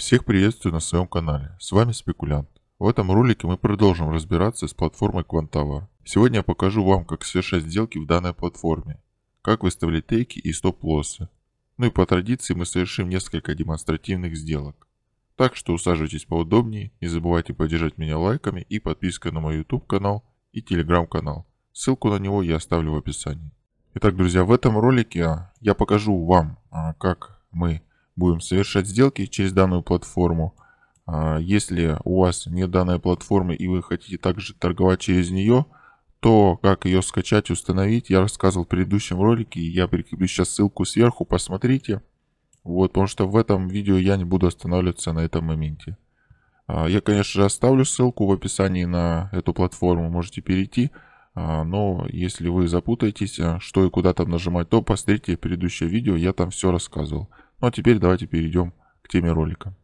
Всех приветствую на своем канале. С вами Спекулянт. В этом ролике мы продолжим разбираться с платформой Quanttower. Сегодня я покажу вам, как совершать сделки в данной платформе, как выставлять тейки и стоп-лоссы. Ну и по традиции мы совершим несколько демонстративных сделок. Так что усаживайтесь поудобнее, не забывайте поддержать меня лайками и подпиской на мой YouTube канал и Telegram канал. Ссылку на него я оставлю в описании. Итак, друзья, в этом ролике я покажу вам, как мы будем совершать сделки через данную платформу. Если у вас нет данной платформы и вы хотите также торговать через нее, то как ее скачать, установить, я рассказывал в предыдущем ролике. Я прикреплю сейчас ссылку сверху, посмотрите. Вот, потому что в этом видео я не буду останавливаться на этом моменте. Я, конечно же, оставлю ссылку в описании на эту платформу, можете перейти. Но если вы запутаетесь, что и куда там нажимать, то посмотрите предыдущее видео, я там все рассказывал. Ну а теперь давайте перейдем к теме ролика.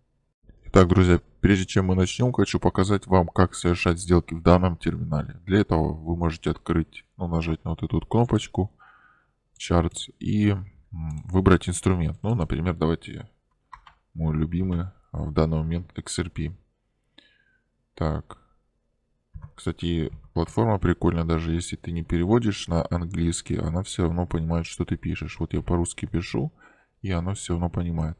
Итак, друзья, прежде чем мы начнем, хочу показать вам, как совершать сделки в данном терминале. Для этого вы можете открыть, нажать на вот эту вот кнопочку Charts и выбрать инструмент. Ну, например, давайте мой любимый в данный момент XRP. Так. Кстати, платформа прикольная, даже если ты не переводишь на английский, она все равно понимает, что ты пишешь. Вот я по-русски пишу, и она все равно понимает.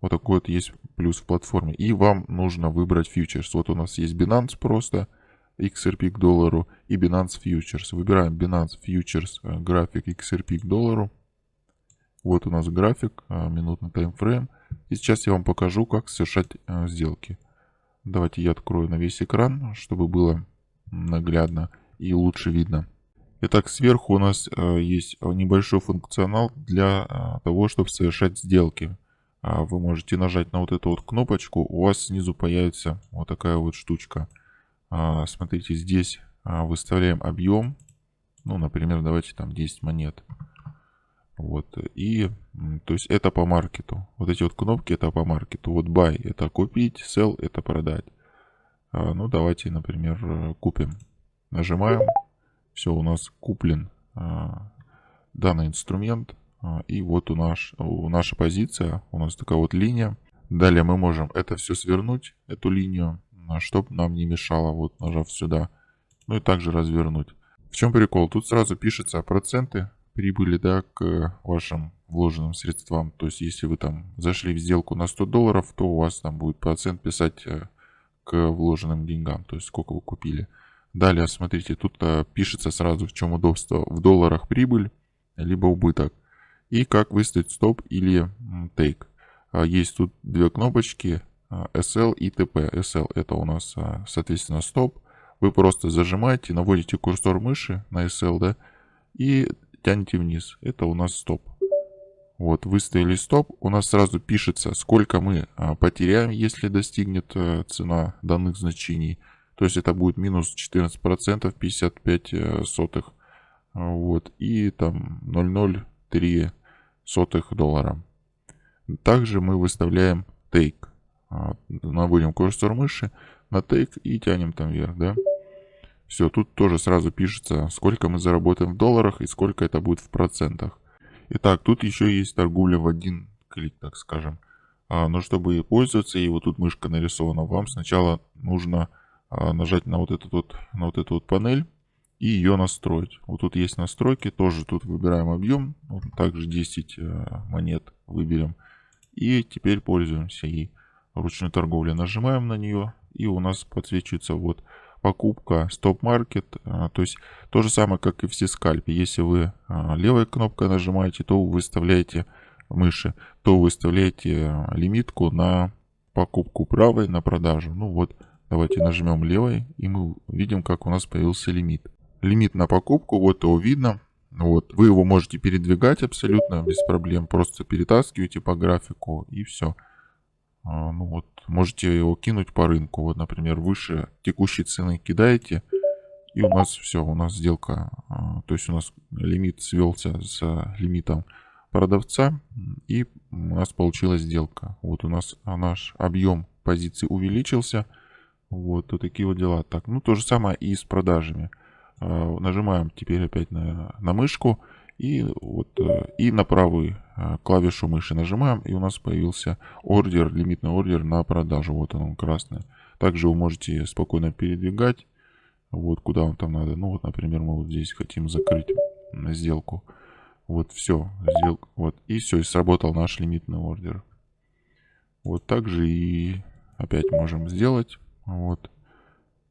Вот такой вот есть плюс в платформе. И вам нужно выбрать фьючерс. Вот у нас есть Binance просто, XRP к доллару и Binance Futures. Выбираем Binance Futures, график XRP к доллару. Вот у нас график, минутный таймфрейм. И сейчас я вам покажу, как совершать сделки. Давайте я открою на весь экран, чтобы было наглядно и лучше видно. Итак, сверху у нас есть небольшой функционал для того, чтобы совершать сделки. Вы можете нажать на вот эту вот кнопочку, у вас снизу появится вот такая вот штучка. Смотрите, здесь выставляем объем, ну, например, давайте там 10 монет. Вот, и, то есть это по маркету. Вот эти вот кнопки это по маркету. Вот buy это купить, sell это продать. Ну, давайте, например, купим. Нажимаем. Все, у нас куплен данный инструмент. И вот наша позиция. У нас такая вот линия. Далее мы можем это все свернуть, эту линию, чтобы нам не мешало, вот нажав сюда. Ну и также развернуть. В чем прикол? Тут сразу пишется проценты прибыли, да, к вашим вложенным средствам. То есть, если вы там зашли в сделку на 100 долларов, то у вас там будет процент писать к вложенным деньгам, то есть сколько вы купили. Далее, смотрите, тут пишется сразу, в чем удобство. В долларах прибыль, либо убыток. И как выставить стоп или take. Есть тут две кнопочки SL и TP. SL это у нас, соответственно, стоп. Вы просто зажимаете, наводите курсор мыши на SL, да, и тянете вниз. Это у нас стоп. Вот, выставили стоп. У нас сразу пишется, сколько мы потеряем, если достигнет цена данных значений. То есть это будет минус 14%, 55 сотых. Вот, и там 0,03 доллара. Также мы выставляем take. Наводим курсор мыши на take и тянем там вверх, да. Все, тут тоже сразу пишется, сколько мы заработаем в долларах и сколько это будет в процентах. Итак, тут еще есть торговля в один клик, так скажем. Но чтобы пользоваться, и вот тут мышка нарисована, вам сначала нужно нажать на вот эту вот панель и ее настроить. Вот тут есть настройки, тоже тут выбираем объем, вот также 10 монет выберем. И теперь пользуемся ей. Ручной торговли нажимаем на нее, и у нас подсвечивается вот покупка, стоп-маркет, то есть то же самое, как и все скальпы. Если вы левой кнопкой нажимаете, то вы выставляете мыши, то вы выставляете лимитку на покупку, правой на продажу. Ну вот, давайте нажмем левой, и мы видим, как у нас появился лимит. Лимит на покупку, вот его видно. Вот, вы его можете передвигать абсолютно без проблем, просто перетаскиваете по графику и все. Ну вот, можете его кинуть по рынку. Вот, например, выше текущей цены кидаете. И у нас все, у нас сделка. То есть у нас лимит свелся с лимитом продавца. И у нас получилась сделка. Вот у нас наш объем позиций увеличился. Вот такие вот дела. Так, ну то же самое и с продажами. Нажимаем теперь опять на мышку. И, вот, и на правый клавишу мыши нажимаем, и у нас появился ордер, лимитный ордер на продажу. Вот он красный. Также вы можете спокойно передвигать, вот куда вам там надо. Ну вот, например, мы вот здесь хотим закрыть сделку. Вот все, сделка, вот, и все, и сработал наш лимитный ордер. Вот так же и опять можем сделать. Вот.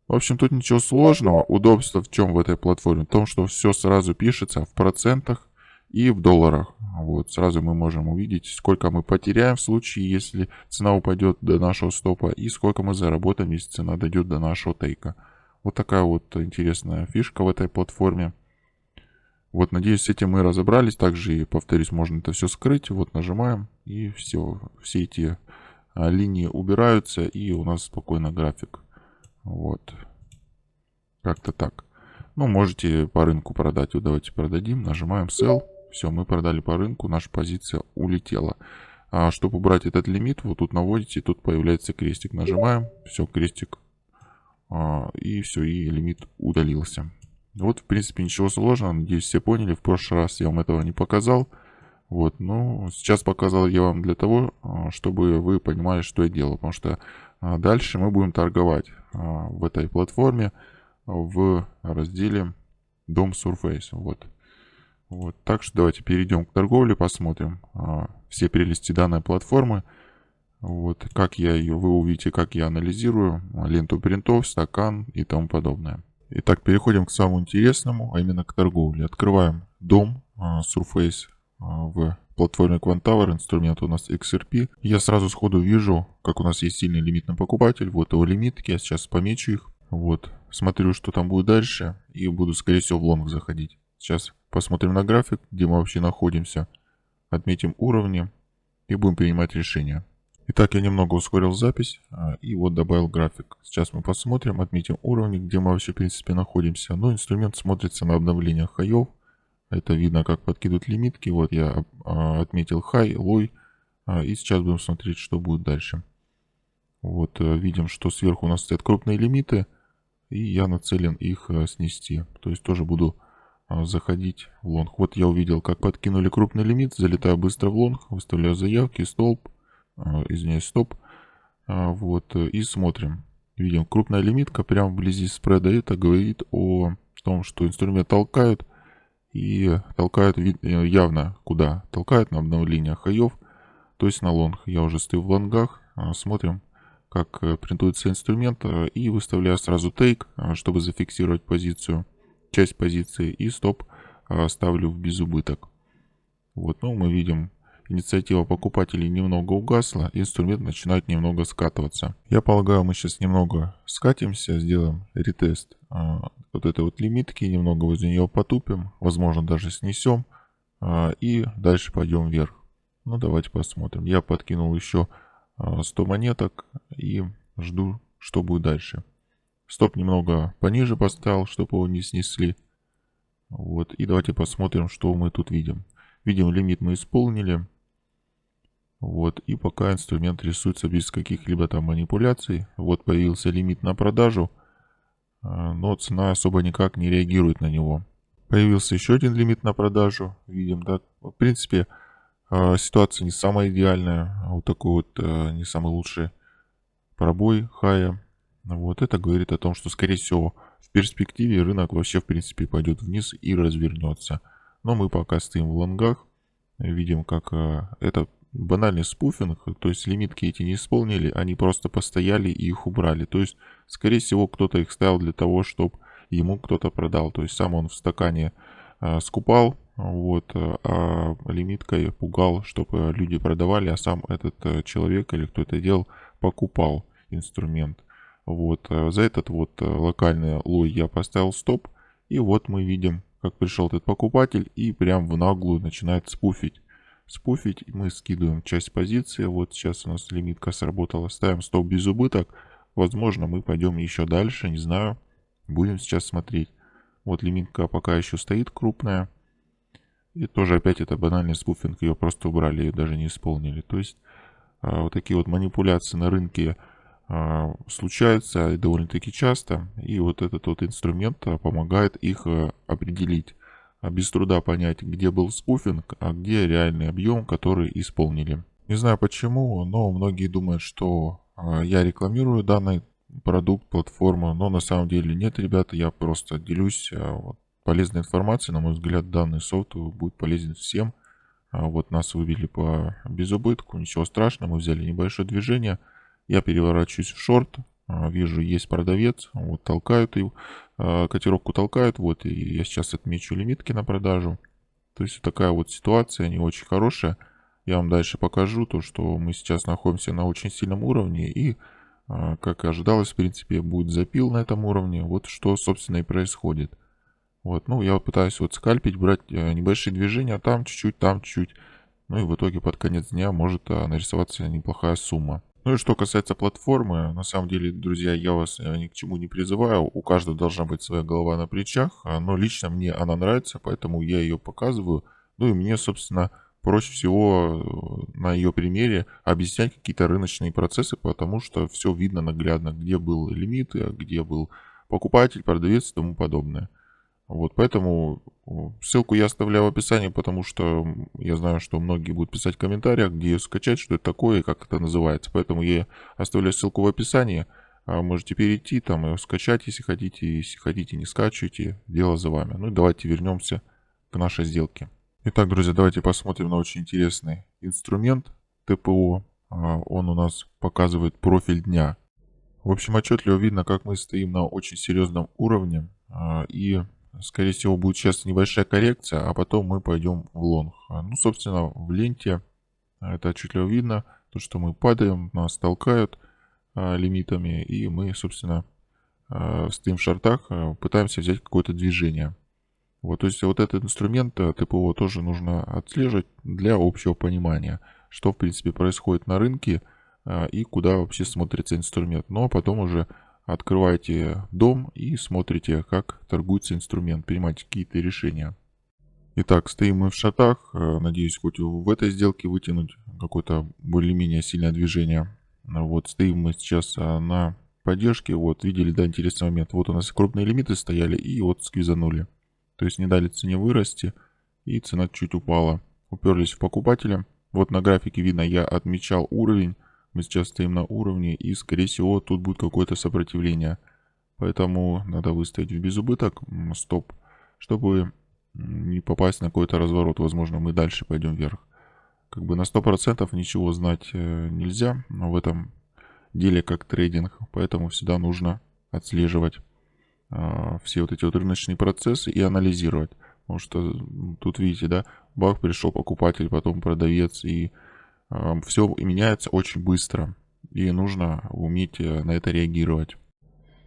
В общем, тут ничего сложного. Удобство в чем в этой платформе? В том, что все сразу пишется в процентах и в долларах. Вот, сразу мы можем увидеть, сколько мы потеряем в случае, если цена упадет до нашего стопа, и сколько мы заработаем, если цена дойдет до нашего тейка. Вот такая вот интересная фишка в этой платформе. Вот, надеюсь, с этим мы разобрались. Также, и повторюсь, можно это все скрыть. Вот, нажимаем, и все эти линии убираются, и у нас спокойно график. Вот. Как-то так. Ну, можете по рынку продать. Вот давайте продадим. Нажимаем Sell. Все, мы продали по рынку. Наша позиция улетела. Чтобы убрать этот лимит, вот тут наводите, тут появляется крестик. Нажимаем. Все, крестик. И все, и лимит удалился. Вот, в принципе, ничего сложного. Надеюсь, все поняли. В прошлый раз я вам этого не показал. Вот, но сейчас показал я вам для того, чтобы вы понимали, что я делаю. Потому что дальше мы будем торговать в этой платформе в разделе Дом Surface. Вот. Вот. Так что давайте перейдем к торговле, посмотрим все прелести данной платформы. Вот, как я ее, вы увидите, как я анализирую ленту принтов, стакан и тому подобное. Итак, переходим к самому интересному, а именно к торговле. Открываем дом Surface в платформе Quanthour, инструмент у нас XRP. Я сразу сходу вижу, как у нас есть сильный лимитный покупатель. Вот его лимитки, я сейчас помечу их. Вот, смотрю, что там будет дальше, и буду, скорее всего, в лонг заходить. Сейчас посмотрим на график, где мы вообще находимся. Отметим уровни и будем принимать решения. Итак, я немного ускорил запись и вот добавил график. Сейчас мы посмотрим, отметим уровни, где мы вообще в принципе находимся. Но инструмент смотрится на обновлениях хаев. Это видно, как подкидывают лимитки. Вот я отметил хай, лой. И сейчас будем смотреть, что будет дальше. Вот видим, что сверху у нас стоят крупные лимиты. И я нацелен их снести. То есть тоже буду заходить в лонг. Вот я увидел, как подкинули крупный лимит. Залетаю быстро в лонг, выставляю заявки, столб. Извиняюсь, стоп. Вот, и смотрим. Видим, крупная лимитка прямо вблизи спреда. Это говорит о том, что инструмент толкают. И толкают явно куда? Толкают на обновление хаев, то есть на лонг. Я уже стою в лонгах. Смотрим, как принтуется инструмент. И выставляю сразу тейк, чтобы зафиксировать позицию. Часть позиции. И стоп ставлю в безубыток. Вот, ну мы видим, инициатива покупателей немного угасла, инструмент начинает немного скатываться. Я полагаю, мы сейчас немного скатимся, сделаем ретест вот этой вот лимитки, немного возле нее потупим, возможно даже снесем и дальше пойдем вверх. Ну давайте посмотрим. Я подкинул еще 100 монеток и жду, что будет дальше. Стоп немного пониже поставил, чтобы его не снесли. Вот, и давайте посмотрим, что мы тут видим. Видим, лимит мы исполнили. Вот, и пока инструмент рисуется без каких-либо там манипуляций. Вот появился лимит на продажу, но цена особо никак не реагирует на него. Появился еще один лимит на продажу. Видим, да, в принципе, ситуация не самая идеальная. Вот такой вот не самый лучший пробой хая. Вот это говорит о том, что, скорее всего, в перспективе рынок вообще, в принципе, пойдет вниз и развернется. Но мы пока стоим в лонгах. Видим, как это банальный спуфинг. То есть лимитки эти не исполнили, они просто постояли и их убрали. То есть, скорее всего, кто-то их ставил для того, чтобы ему кто-то продал. То есть сам он в стакане скупал, вот, а лимиткой пугал, чтобы люди продавали, а сам этот человек или кто это делал, покупал инструмент. Вот, за этот вот локальный лой я поставил стоп. И вот мы видим, как пришел этот покупатель и прям в наглую начинает спуфить. Спуфить, мы скидываем часть позиции. Вот сейчас у нас лимитка сработала. Ставим стоп без убыток. Возможно, мы пойдем еще дальше, не знаю. Будем сейчас смотреть. Вот лимитка пока еще стоит крупная. И тоже опять это банальный спуфинг. Ее просто убрали, ее даже не исполнили. То есть вот такие вот манипуляции на рынке случаются довольно-таки часто. И вот этот вот инструмент помогает их определить. без труда понять, где был спуфинг, а где реальный объем, который исполнили. Не знаю почему, но многие думают, что я рекламирую данный продукт, платформу, но на самом деле нет, ребята, я просто делюсь вот полезной информацией. На мой взгляд, данный софт будет полезен всем. Вот нас вывели по безубытку, ничего страшного, мы взяли небольшое движение. Я переворачиваюсь в шорт, вижу, есть продавец, вот толкают его, котировку толкают, вот, и я сейчас отмечу лимитки на продажу. То есть такая вот ситуация, не очень хорошая. Я вам дальше покажу то, что мы сейчас находимся на очень сильном уровне, и, как и ожидалось, в принципе, будет запил на этом уровне. Вот что, собственно, и происходит. Вот, ну, я вот пытаюсь вот скальпить, брать небольшие движения, там чуть-чуть, там чуть-чуть. Ну и в итоге под конец дня может нарисоваться неплохая сумма. Ну и что касается платформы, на самом деле, друзья, я вас ни к чему не призываю. У каждого должна быть своя голова на плечах, но лично мне она нравится, поэтому я ее показываю. Ну и мне, собственно, проще всего на ее примере объяснять какие-то рыночные процессы, потому что все видно наглядно, где был лимит, где был покупатель, продавец и тому подобное. Вот, поэтому ссылку я оставляю в описании, потому что я знаю, что многие будут писать в комментариях, где ее скачать, что это такое и как это называется. Поэтому я оставляю ссылку в описании. Можете перейти там и скачать, если хотите. Если хотите, не скачивайте. Дело за вами. Ну и давайте вернемся к нашей сделке. Итак, друзья, давайте посмотрим на очень интересный инструмент ТПО. Он у нас показывает профиль дня. В общем, отчетливо видно, как мы стоим на очень серьезном уровне. И скорее всего, будет сейчас небольшая коррекция, а потом мы пойдем в лонг. Ну, собственно, в ленте это отчетливо видно, то, что мы падаем, нас толкают лимитами, и мы, собственно, стоим в шортах, пытаемся взять какое-то движение. Вот, то есть вот этот инструмент ТПО тоже нужно отслеживать для общего понимания, что, в принципе, происходит на рынке и куда вообще смотрится инструмент. Но потом уже открываете дом и смотрите, как торгуется инструмент, принимаете какие-то решения. Итак, стоим мы в шортах. Надеюсь, хоть в этой сделке вытянуть какое-то более-менее сильное движение. Вот, стоим мы сейчас на поддержке. Вот, видели, да, интересный момент. Вот у нас крупные лимиты стояли и вот сквизанули. То есть не дали цене вырасти и цена чуть упала. Уперлись в покупателя. Вот на графике видно, я отмечал уровень. Мы сейчас стоим на уровне, и, скорее всего, тут будет какое-то сопротивление. Поэтому надо выставить в безубыток стоп, чтобы не попасть на какой-то разворот. Возможно, мы дальше пойдем вверх. Как бы на 100% ничего знать нельзя в этом деле, как трейдинг. Поэтому всегда нужно отслеживать все вот эти вот рыночные процессы и анализировать. Потому что тут, видите, да, бах, пришел покупатель, потом продавец, и все меняется очень быстро, и нужно уметь на это реагировать.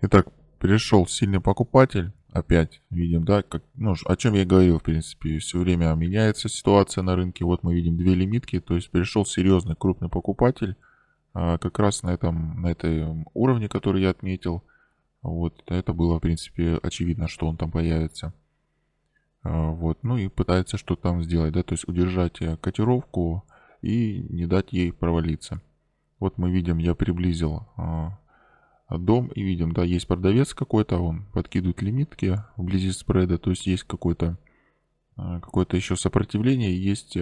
Итак, пришел сильный покупатель, опять видим, да, как, ну, о чем я и говорил, в принципе, все время меняется ситуация на рынке. Вот мы видим две лимитки, то есть пришел серьезный крупный покупатель, как раз на этой уровне, который я отметил. Вот, это было, в принципе, очевидно, что он там появится. Вот, ну и пытается что-то там сделать, да, то есть удержать котировку и не дать ей провалиться. Вот мы видим, я приблизил дом и видим, да, есть продавец какой-то, он подкидывает лимитки вблизи спреда, то есть есть какое-то еще сопротивление, есть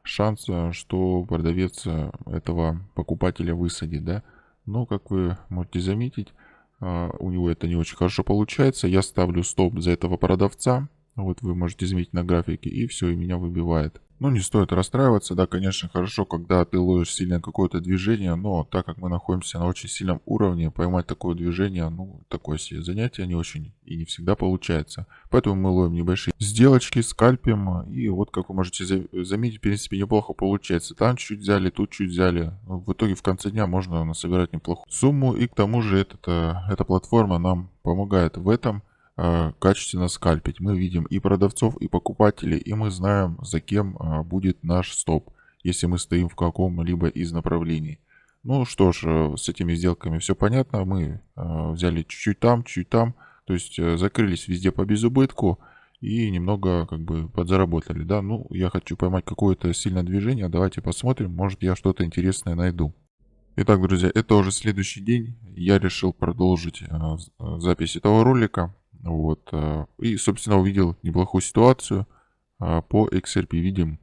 шанс, что продавец этого покупателя высадит, да. Но, как вы можете заметить, у него это не очень хорошо получается. Я ставлю стоп за этого продавца. Вот вы можете заметить на графике, и все, и меня выбивает. Ну, не стоит расстраиваться, да, конечно, хорошо, когда ты ловишь сильное какое-то движение, но так как мы находимся на очень сильном уровне, поймать такое движение, ну, такое себе занятие не очень и не всегда получается. Поэтому мы ловим небольшие сделочки, скальпим, и вот, как вы можете заметить, в принципе, неплохо получается. Там чуть взяли, тут чуть взяли. В итоге в конце дня можно насобирать неплохую сумму, и к тому же эта платформа нам помогает в этом. Качественно скальпить. Мы видим и продавцов, и покупателей, и мы знаем, за кем будет наш стоп, если мы стоим в каком-либо из направлений. Ну что ж, с этими сделками все понятно. Мы взяли чуть-чуть там, то есть закрылись везде по безубытку и немного как бы подзаработали, да. Ну, я хочу поймать какое-то сильное движение. Давайте посмотрим, может я что-то интересное найду. Итак, друзья, это уже следующий день. Я решил продолжить запись этого ролика. Вот. И, собственно, увидел неплохую ситуацию. По XRP видим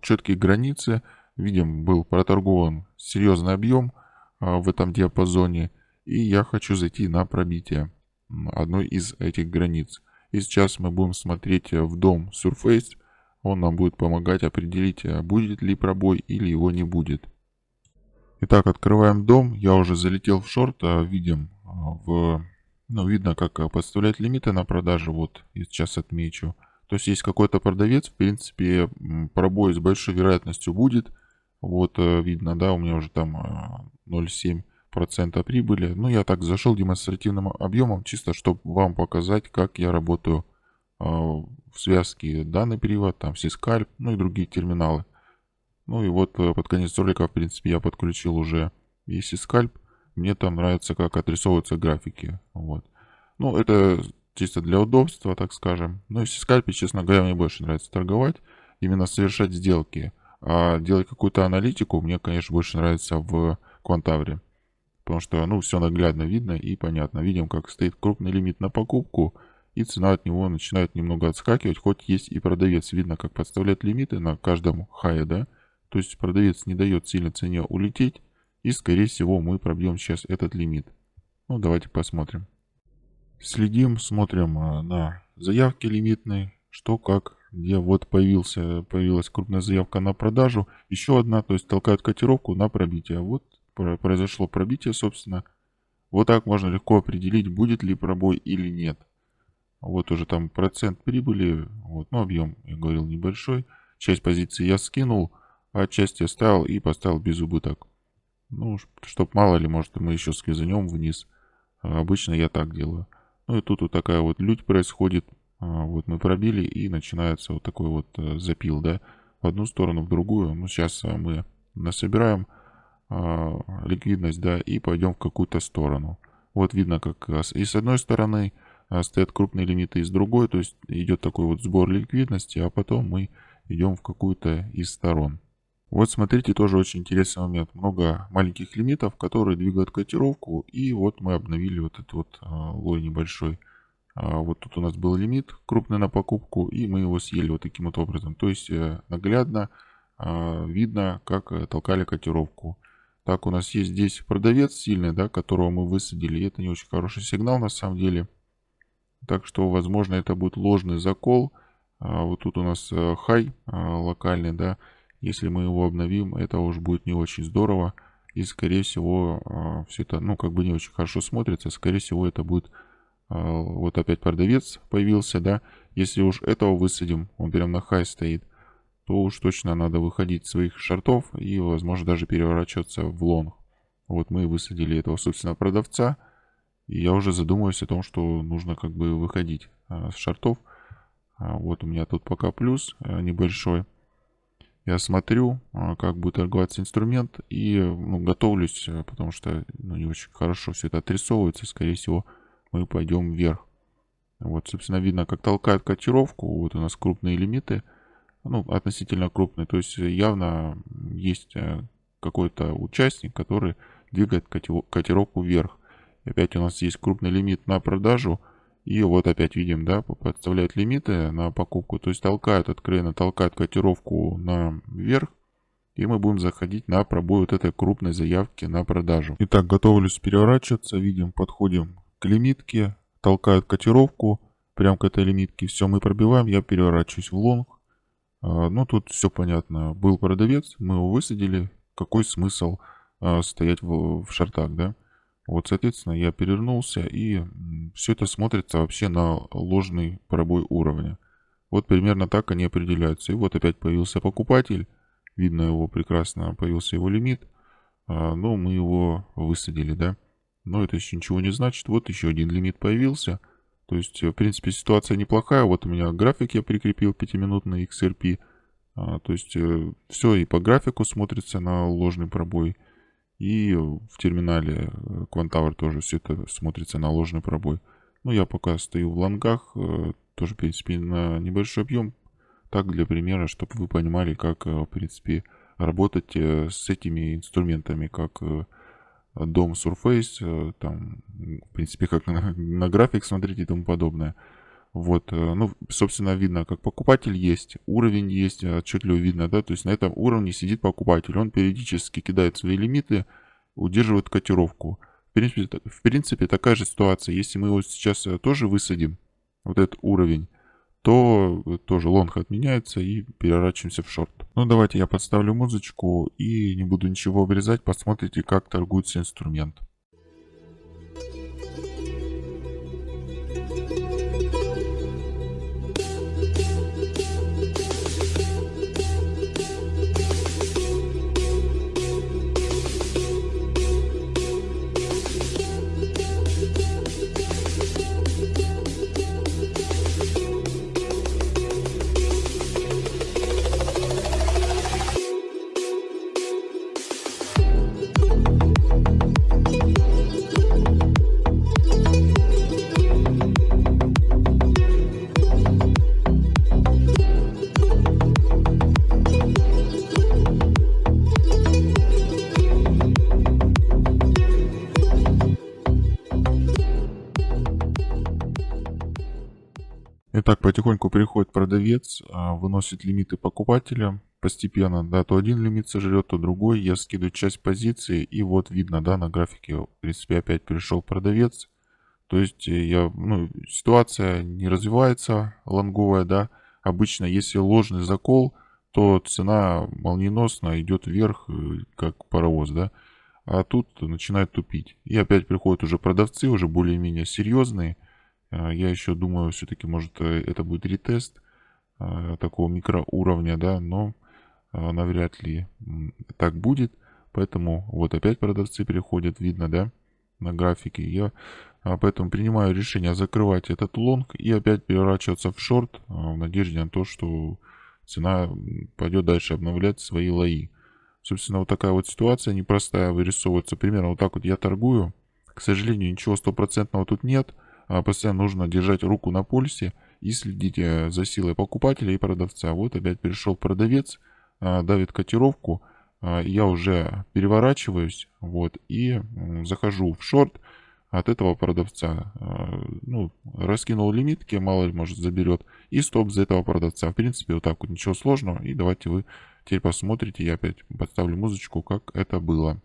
четкие границы. Видим, был проторгован серьезный объем в этом диапазоне. И я хочу зайти на пробитие одной из этих границ. И сейчас мы будем смотреть в дом Surface. Он нам будет помогать определить, будет ли пробой или его не будет. Итак, открываем дом. Я уже залетел в шорт. Видим видно, как подставлять лимиты на продажу. Вот, я сейчас отмечу. То есть есть какой-то продавец, в принципе, пробой с большой вероятностью будет. Вот, видно, да, у меня уже там 0,7% прибыли. Ну, я так зашел демонстративным объемом, чисто чтобы вам показать, как я работаю в связке данный перевод, там все скальп, ну и другие терминалы. Ну и вот под конец ролика, в принципе, я подключил уже весь скальп. Мне там нравится, как отрисовываются графики. Вот. Ну, это чисто для удобства, так скажем. Но если скальпе, честно говоря, мне больше нравится торговать. Именно совершать сделки. А делать какую-то аналитику мне, конечно, больше нравится в Квантавре. Потому что, ну, все наглядно видно и понятно. Видим, как стоит крупный лимит на покупку. И цена от него начинает немного отскакивать. Хоть есть и продавец. Видно, как подставляет лимиты на каждом хае, да. То есть продавец не дает сильно цене улететь. И, скорее всего, мы пробьем сейчас этот лимит. Ну, давайте посмотрим. Следим, смотрим на заявки лимитные. Что, как, где. Вот появилась крупная заявка на продажу. Еще одна, то есть толкают котировку на пробитие. Вот произошло пробитие, собственно. Вот так можно легко определить, будет ли пробой или нет. Вот уже там процент прибыли. Вот, ну, объем, я говорил, небольшой. Часть позиций я скинул, а часть оставил и поставил без убыток. Ну, чтоб мало ли, может, мы еще сквизанем вниз. Обычно я так делаю. Ну и тут вот такая вот лють происходит. Вот мы пробили и начинается вот такой вот запил, да. В одну сторону, в другую. Ну, сейчас мы насобираем ликвидность, да, и пойдем в какую-то сторону. Вот видно, как и с одной стороны стоят крупные лимиты, и с другой. То есть идет такой вот сбор ликвидности, а потом мы идем в какую-то из сторон. Вот смотрите, тоже очень интересный момент. Много маленьких лимитов, которые двигают котировку. И вот мы обновили вот этот вот лой небольшой. Вот тут у нас был лимит крупный на покупку, и мы его съели вот таким вот образом. То есть наглядно видно, как толкали котировку. Так, у нас есть здесь продавец сильный, да, которого мы высадили. И это не очень хороший сигнал на самом деле. Так что, возможно, это будет ложный закол. Вот тут у нас хай локальный, да. Если мы его обновим, это уже будет не очень здорово. И, скорее всего, все это, ну, как бы не очень хорошо смотрится. Скорее всего, это будет... Вот опять продавец появился, да. Если уж этого высадим, он прям на хай стоит, то уж точно надо выходить из своих шортов и, возможно, даже переворачиваться в лонг. Вот мы высадили этого, собственно, продавца. И я уже задумываюсь о том, что нужно как бы выходить с шортов. Вот у меня тут пока плюс небольшой. Я смотрю, как будет торговаться инструмент, и готовлюсь, потому что не очень хорошо все это отрисовывается. Скорее всего, мы пойдем вверх. Вот, собственно, видно, как толкают котировку. Вот у нас крупные лимиты, ну, относительно крупные. То есть явно есть какой-то участник, который двигает котировку вверх. И опять у нас есть крупный лимит на продажу. И вот опять видим, да, подставляют лимиты на покупку. То есть толкают, откровенно толкают котировку наверх. И мы будем заходить на пробой вот этой крупной заявки на продажу. Итак, готовлюсь переворачиваться. Видим, подходим к лимитке. Толкают котировку прям к этой лимитке. Все, мы пробиваем. Я переворачиваюсь в лонг. Ну, тут все понятно. Был продавец, мы его высадили. Какой смысл стоять в шортах, да? Вот, соответственно, я перевернулся, и все это смотрится вообще на ложный пробой уровня. Вот примерно так они определяются. И вот опять появился покупатель. Видно его прекрасно, появился его лимит. Но мы его высадили, да. Но это еще ничего не значит. Вот еще один лимит появился. То есть, в принципе, ситуация неплохая. Вот у меня график я прикрепил 5-минутный XRP. То есть, все и по графику смотрится на ложный пробой. И в терминале Quantavr тоже все это смотрится на ложный пробой. Ну, я пока стою в лонгах, тоже, в принципе, на небольшой объем. Так, для примера, чтобы вы понимали, как, в принципе, работать с этими инструментами, как дом Surface, там, в принципе, как на график смотреть и тому подобное. Вот, ну, собственно, видно, как покупатель есть, уровень есть, отчетливо видно, да, то есть на этом уровне сидит покупатель, он периодически кидает свои лимиты, удерживает котировку. В принципе, такая же ситуация, если мы его сейчас тоже высадим, вот этот уровень, то тоже лонг отменяется и переворачиваемся в шорт. Ну, давайте я подставлю музычку и не буду ничего обрезать, посмотрите, как торгуется инструмент. Итак, потихоньку приходит продавец, выносит лимиты покупателя постепенно, да, то один лимит сожрет, то другой. Я скидываю часть позиции, и вот видно, да, на графике, в принципе, опять пришел продавец. То есть ситуация не развивается лонговая, да. Обычно, если ложный закол, то цена молниеносно идет вверх, как паровоз, да. А тут начинает тупить. И опять приходят уже продавцы, уже более-менее серьезные. Я еще думаю, все-таки, может, это будет ретест такого микроуровня, да, но навряд ли так будет. Поэтому вот опять продавцы переходят, видно, да, на графике. Я поэтому принимаю решение закрывать этот лонг и опять переворачиваться в шорт в надежде на то, что цена пойдет дальше обновлять свои лои. Собственно, вот такая вот ситуация непростая вырисовывается. Примерно вот так вот я торгую. К сожалению, ничего стопроцентного тут нет. Постоянно нужно держать руку на пульсе и следить за силой покупателя и продавца. Вот опять перешел продавец, давит котировку, я уже переворачиваюсь, вот, и захожу в шорт от этого продавца. Ну, раскинул лимитки, мало ли, может, заберет, и стоп за этого продавца. В принципе, вот так вот, ничего сложного. И давайте вы теперь посмотрите, я опять подставлю музычку, как это было.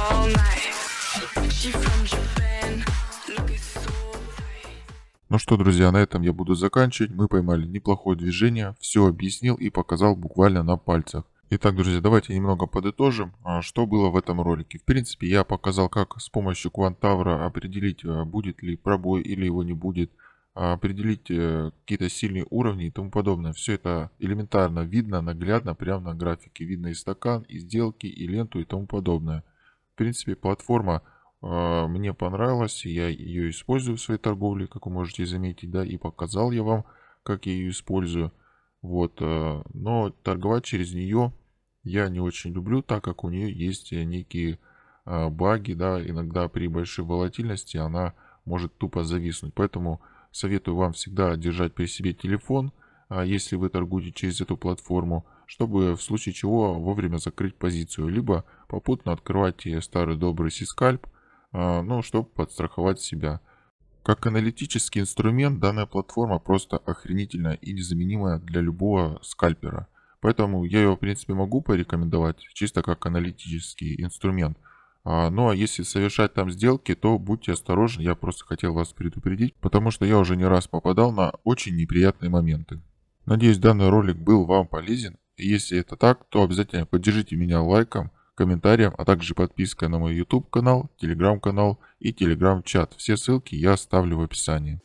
All друзья, на этом я буду заканчивать. Мы поймали неплохое движение, все объяснил и показал буквально на пальцах. Итак, друзья, давайте немного подытожим, что было в этом ролике. В принципе, я показал, как с помощью Квантавра определить, будет ли пробой или его не будет, определить какие-то сильные уровни и тому подобное. Все это элементарно видно, наглядно, прямо на графике. Видно и стакан, и сделки, и ленту и тому подобное. В принципе, платформа мне понравилась, и я ее использую в своей торговле, как вы можете заметить, да, и показал я вам, как я ее использую. Вот, но торговать через нее я не очень люблю, так как у нее есть некие баги, да, иногда при большой волатильности она может тупо зависнуть. Поэтому советую вам всегда держать при себе телефон, если вы торгуете через эту платформу, чтобы в случае чего вовремя закрыть позицию, либо попутно открывать старый добрый сискальп, ну, чтобы подстраховать себя. Как аналитический инструмент данная платформа просто охренительная и незаменимая для любого скальпера. Поэтому я ее, в принципе, могу порекомендовать чисто как аналитический инструмент. Ну а если совершать там сделки, то будьте осторожны, я просто хотел вас предупредить, потому что я уже не раз попадал на очень неприятные моменты. Надеюсь, данный ролик был вам полезен. И если это так, то обязательно поддержите меня лайком, комментарием, а также подпиской на мой YouTube канал, Telegram канал и Telegram чат. Все ссылки я оставлю в описании.